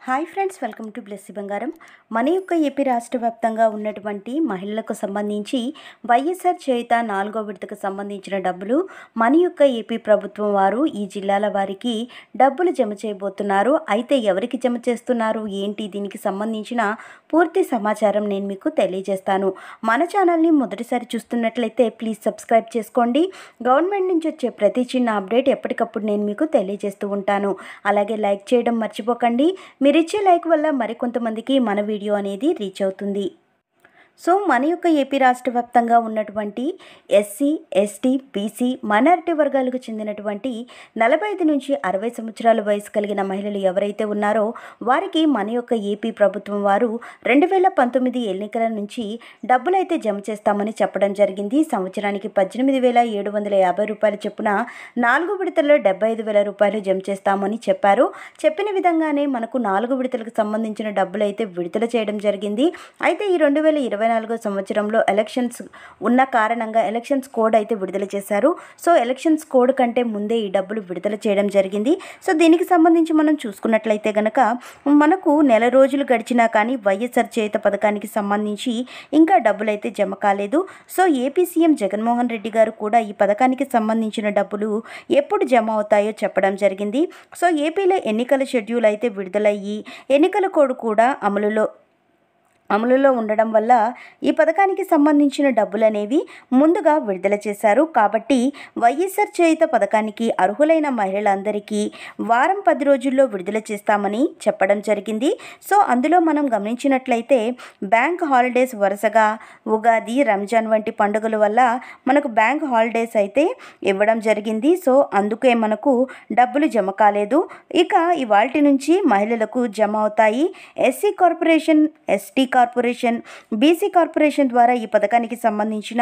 Hi friends, welcome to Blessy బంగారం. మన యొక్క ఏపీ రాష్ట్ర వ్యాప్తంగా ఉన్నటువంటి మహిళలకు సంబంధించి వైఎస్ఆర్ చేయుత 4వ విడతకు సంబంధించిన డబ్బులు మన యొక్క ఏపీ ప్రభుత్వం వారు ఈ జిల్లాల వారికి డబ్బులు జమ చేయబోతున్నారు. అయితే ఎవరికి జమ చేస్తున్నారు ఏంటి, దీనికి సంబంధించిన పూర్తి సమాచారం నేను మీకు తెలియజేస్తాను. మన ఛానల్ని మొదటిసారి చూస్తున్నట్లయితే ప్లీజ్ సబ్స్క్రైబ్ చేసుకోండి. గవర్నమెంట్ నుంచి వచ్చే ప్రతి చిన్న అప్డేట్ ఎప్పటికప్పుడు నేను మీకు తెలియజేస్తూ ఉంటాను. అలాగే లైక్ చేయడం మర్చిపోకండి. మీరిచ్చే లైక్ వల్ల మరికొంతమందికి మన వీడియో అనేది రీచ్ అవుతుంది. సో మన యొక్క ఏపీ రాష్ట్ర వ్యాప్తంగా ఉన్నటువంటి ఎస్సీ, ఎస్టీ, బీసీ, మైనారిటీ వర్గాలకు చెందినటువంటి 45 నుంచి 60 సంవత్సరాల వయసు కలిగిన మహిళలు ఎవరైతే ఉన్నారో వారికి మన యొక్క ఏపీ ప్రభుత్వం వారు 2019 ఎన్నికల నుంచి డబ్బులైతే జమ చేస్తామని చెప్పడం జరిగింది. సంవత్సరానికి 18,750 రూపాయల చొప్పున 4 విడతల్లో 75,000 రూపాయలు జమ చేస్తామని చెప్పారు. చెప్పిన విధంగానే మనకు 4 విడతలకు సంబంధించిన డబ్బులు అయితే విడుదల చేయడం జరిగింది. అయితే ఈ 2024 సంవత్సరంలో ఎలక్షన్స్ ఉన్న కారణంగా ఎలక్షన్స్ కోడ్ అయితే విడుదల చేశారు. సో ఎలక్షన్స్ కోడ్ కంటే ముందే ఈ డబ్బులు విడుదల చేయడం జరిగింది. సో దీనికి సంబంధించి మనం చూసుకున్నట్లయితే గనక మనకు నెల రోజులు గడిచినా కానీ వైఎస్ఆర్ చేయుత పథకానికి సంబంధించి ఇంకా డబ్బులు అయితే జమ కాలేదు. So AP CM Jaganmohan Reddy గారు కూడా ఈ పథకానికి సంబంధించిన డబ్బులు ఎప్పుడు జమ అవుతాయో చెప్పడం జరిగింది. సో ఏపీలో ఎన్నికల షెడ్యూల్ అయితే విడుదలయ్యి ఎన్నికల కోడ్ కూడా అమలులో ఉండడం వల్ల ఈ పథకానికి సంబంధించిన డబ్బులు అనేవి ముందుగా విడుదల చేశారు. కాబట్టి వైఎస్ఆర్ చేయుత పథకానికి అర్హులైన మహిళలందరికీ వారం 10 రోజుల్లో విడుదల చేస్తామని చెప్పడం జరిగింది. సో అందులో మనం గమనించినట్లయితే బ్యాంక్ హాలిడేస్ వరుసగా ఉగాది, రంజాన్ వంటి పండుగల వల్ల మనకు బ్యాంక్ హాలిడేస్ అయితే ఇవ్వడం జరిగింది. సో అందుకే మనకు డబ్బులు జమ కాలేదు. ఇక ఇవాల్టి నుంచి మహిళలకు జమ అవుతాయి. SC corporation, ST corporation, BC corporation ద్వారా ఈ పథకానికి సంబంధించిన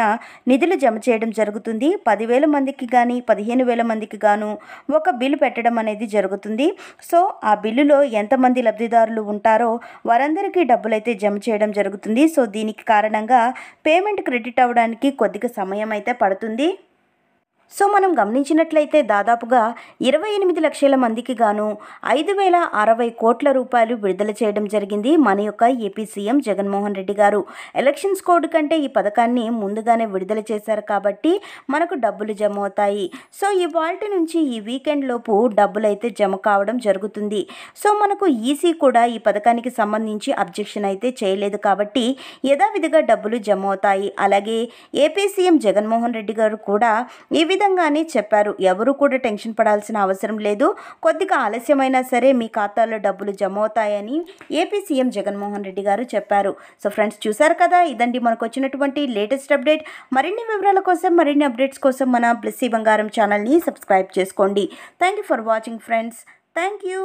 నిధులు జమ చేయడం జరుగుతుంది. 10,000 మందికి కానీ 15,000 మందికి గాను ఒక బిల్లు పెట్టడం అనేది జరుగుతుంది. సో ఆ బిల్లులో ఎంతమంది లబ్ధిదారులు ఉంటారో వారందరికీ డబ్బులైతే జమ చేయడం జరుగుతుంది. సో దీనికి కారణంగా పేమెంట్ క్రెడిట్ అవ్వడానికి కొద్దిగా సమయం అయితే పడుతుంది. సో మనం గమనించినట్లయితే దాదాపుగా 28 లక్షల మందికి గాను 5,060 కోట్ల రూపాయలు విడుదల చేయడం జరిగింది మన యొక్క ఏపీ సీఎం జగన్మోహన్ రెడ్డి గారు. ఎలక్షన్స్ కోడ్ కంటే ఈ పథకాన్ని ముందుగానే విడుదల చేశారు కాబట్టి మనకు డబ్బులు జమ అవుతాయి. సో ఇవాల్టి నుంచి ఈ వీకెండ్ లోపు డబ్బులు అయితే జమ కావడం జరుగుతుంది. సో మనకు ఈసీ కూడా ఈ పథకానికి సంబంధించి అబ్జెక్షన్ అయితే చేయలేదు కాబట్టి యథావిధిగా డబ్బులు జమ అవుతాయి. అలాగే ఏపీ సీఎం జగన్మోహన్ రెడ్డి గారు కూడా ఈ విధంగానే చెప్పారు. ఎవరు కూడా టెన్షన్ పడాల్సిన అవసరం లేదు. కొద్దిగా ఆలస్యమైనా సరే మీ ఖాతాలో డబ్బులు జమ అవుతాయని ఏపీ సీఎం జగన్మోహన్ రెడ్డి గారు చెప్పారు. సో ఫ్రెండ్స్, చూసారు కదా, ఇదండి మనకు వచ్చినటువంటి లేటెస్ట్ అప్డేట్. మరిన్ని వివరాల కోసం, మరిన్ని అప్డేట్స్ కోసం మన బ్లెస్సీ బంగారం ఛానల్ని సబ్స్క్రైబ్ చేసుకోండి. Thank you for watching friends. Thank you.